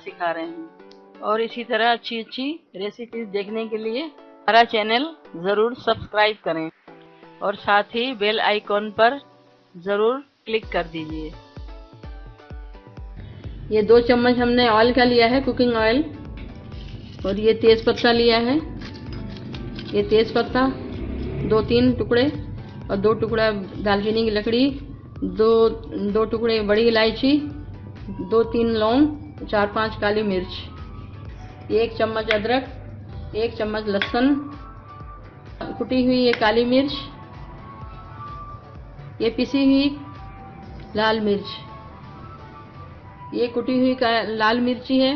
सिखा रहे हैं। और इसी तरह अच्छी अच्छी रेसिपीज देखने के लिए हमारा चैनल ज़रूर सब्सक्राइब करें और साथ ही बेल आइकॉन पर ज़रूर क्लिक कर दीजिए। ये 2 चम्मच हमने ऑयल का लिया है, कुकिंग ऑयल। और ये तेज़ पत्ता लिया है। ये तेज़ पत्ता 2-3 टुकड़े और 2 टुकड़ा दालचीनी की लकड़ी, 2 टुकड़े बड़ी इलायची, 2-3 लौंग, 4-5 काली मिर्च, 1 चम्मच अदरक, 1 चम्मच लहसुन, कुटी हुई ये काली मिर्च, ये पिसी हुई लाल मिर्च, ये कुटी हुई लाल मिर्ची है।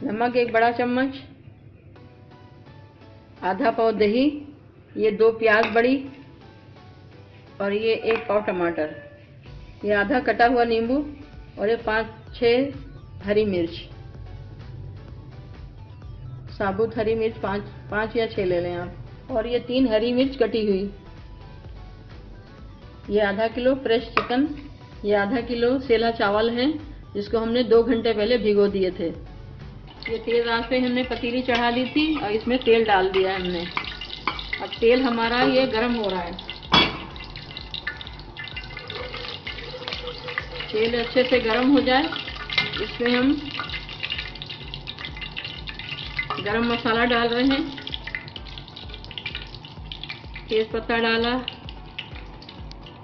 नमक 1 बड़ा चम्मच, आधा पाव दही, ये 2 प्याज बड़ी और ये 1 पाव टमाटर, ये आधा कटा हुआ नींबू और ये 5-6 हरी मिर्च, साबुत हरी मिर्च 5 या 6 ले लें आप। और ये 3 हरी मिर्च कटी हुई। ये आधा किलो फ्रेश चिकन, ये आधा किलो सेला चावल है जिसको हमने 2 घंटे पहले भिगो दिए थे। ये तेज आंच पे हमने पतीली चढ़ा दी थी और इसमें तेल डाल दिया हमने। अब तेल हमारा ये गर्म हो रहा है। तेल अच्छे से गर्म हो जाए, इसमें हम गरम मसाला डाल रहे हैं। तेज पत्ता डाला,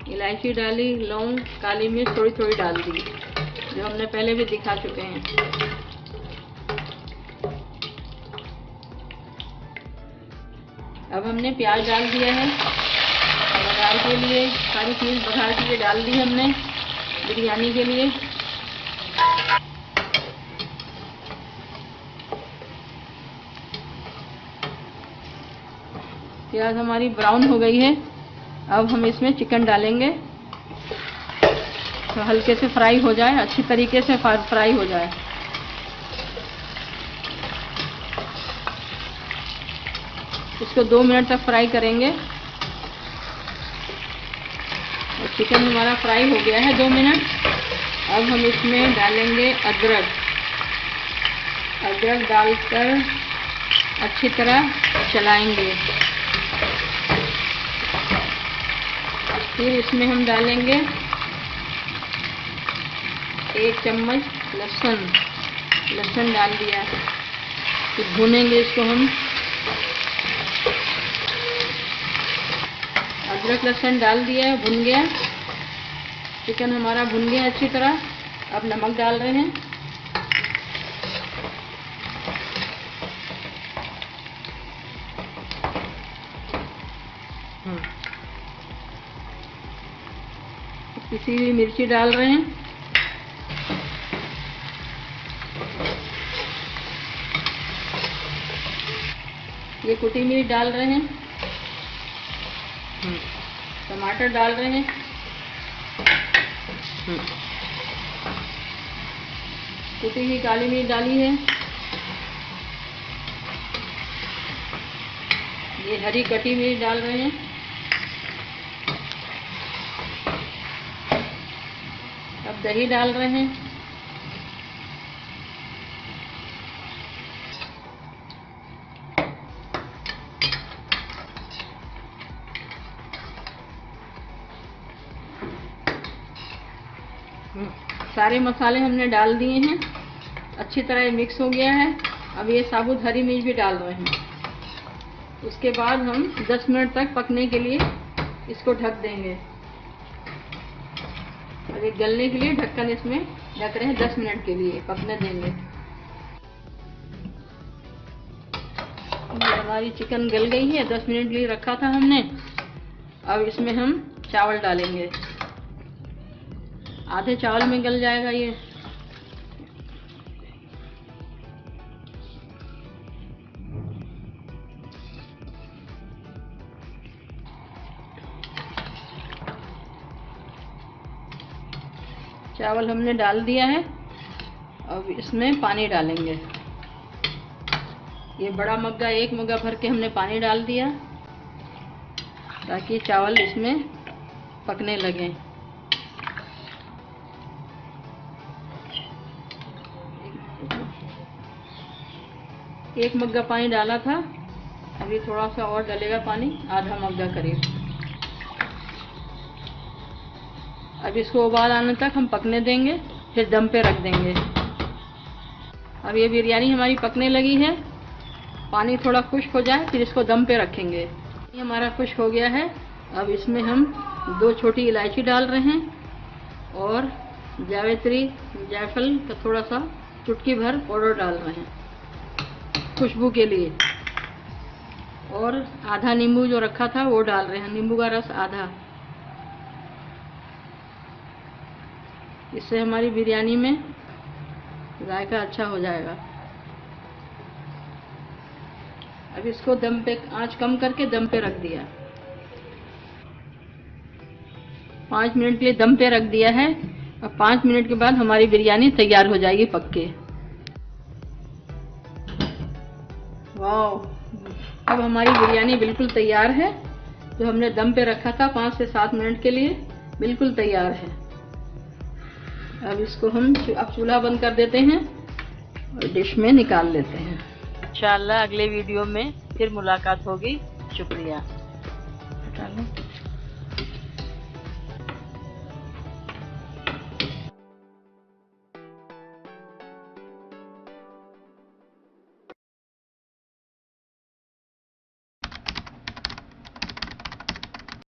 इलायची डाली, लौंग, काली मिर्च थोड़ी थोड़ी डाल दी, जो हमने पहले भी दिखा चुके हैं। अब हमने प्याज डाल दिया है बघार के लिए। सारी चीज़ बघार के लिए डाल दी हमने बिरयानी के लिए। प्याज हमारी ब्राउन हो गई है। अब हम इसमें चिकन डालेंगे तो हल्के से फ्राई हो जाए, अच्छी तरीके से फ्राई हो जाए। इसको 2 मिनट तक फ्राई करेंगे। चिकन हमारा फ्राई हो गया है 2 मिनट। अब हम इसमें डालेंगे अदरक। अदरक डालकर अच्छी तरह चलाएंगे। फिर इसमें हम डालेंगे 1 चम्मच लहसुन डाल दिया। फिर भूनेंगे इसको हम। अदरक लहसुन डाल दिया है, भुन गया। चिकन हमारा भुन गया अच्छी तरह। अब नमक डाल रहे हैं। पिसी हुई मिर्ची डाल रहे हैं। ये कुटी मिर्च डाल रहे हैं। टमाटर डाल रहे हैं। कुटी हुई काली मिर्च डाली है। ये हरी कटी मिर्च डाल रहे हैं। अब दही डाल रहे हैं। सारे मसाले हमने डाल दिए हैं। अच्छी तरह ये मिक्स हो गया है। अब ये साबुत हरी मिर्च भी डाल रहे हैं। उसके बाद हम 10 मिनट तक पकने के लिए इसको ढक देंगे। और ये गलने के लिए ढक्कन इसमें ढक रहे हैं। 10 मिनट के लिए पकने देंगे। ये हमारी चिकन गल गई है। 10 मिनट के लिए रखा था हमने। अब इसमें हम चावल डालेंगे। आधे चावल में गल जाएगा ये। चावल हमने डाल दिया है। अब इसमें पानी डालेंगे। ये बड़ा मग्गा 1 मग्गा भर के हमने पानी डाल दिया ताकि चावल इसमें पकने लगे। 1 मग्गा पानी डाला था, अभी थोड़ा सा और डलेगा पानी, आधा मग्गा करीब। अब इसको उबाल आने तक हम पकने देंगे, फिर दम पे रख देंगे। अब ये बिरयानी हमारी पकने लगी है, पानी थोड़ा खुश्क हो जाए फिर इसको दम पे रखेंगे। ये हमारा खुश्क हो गया है। अब इसमें हम 2 छोटी इलायची डाल रहे हैं और जावित्री जायफल का थोड़ा सा चुटकी भर पाउडर डाल रहे हैं खुशबू के लिए, और आधा नींबू जो रखा था वो डाल रहे हैं, नींबू का रस आधा। इससे हमारी बिरयानी में जायका अच्छा हो जाएगा। अब इसको दम पे, आंच कम करके दम पे रख दिया। 5 मिनट के लिए दम पे रख दिया है। अब 5 मिनट के बाद हमारी बिरयानी तैयार हो जाएगी पक के। वाह, अब हमारी बिरयानी बिल्कुल तैयार है। जो हमने दम पे रखा था 5 से 7 मिनट के लिए, बिल्कुल तैयार है। अब इसको हम अब चूल्हा बंद कर देते हैं और डिश में निकाल लेते हैं। इंशाअल्लाह अगले वीडियो में फिर मुलाकात होगी। शुक्रिया।